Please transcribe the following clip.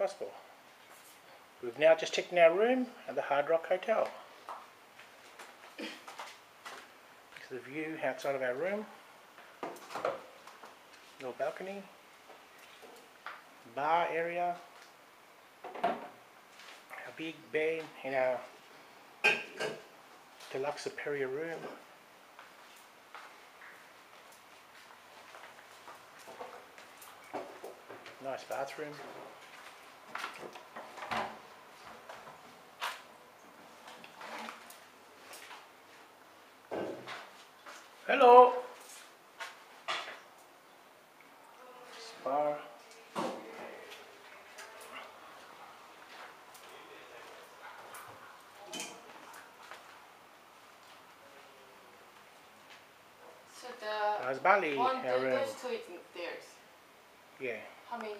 possible. We've now just checked in our room at the Hard Rock Hotel. This is the view outside of our room. Little balcony. Bar area. A big bed in our deluxe superior room. Nice bathroom. Hello. Spa. So the Bali, one, our room. those two is theirs. Yeah. How many?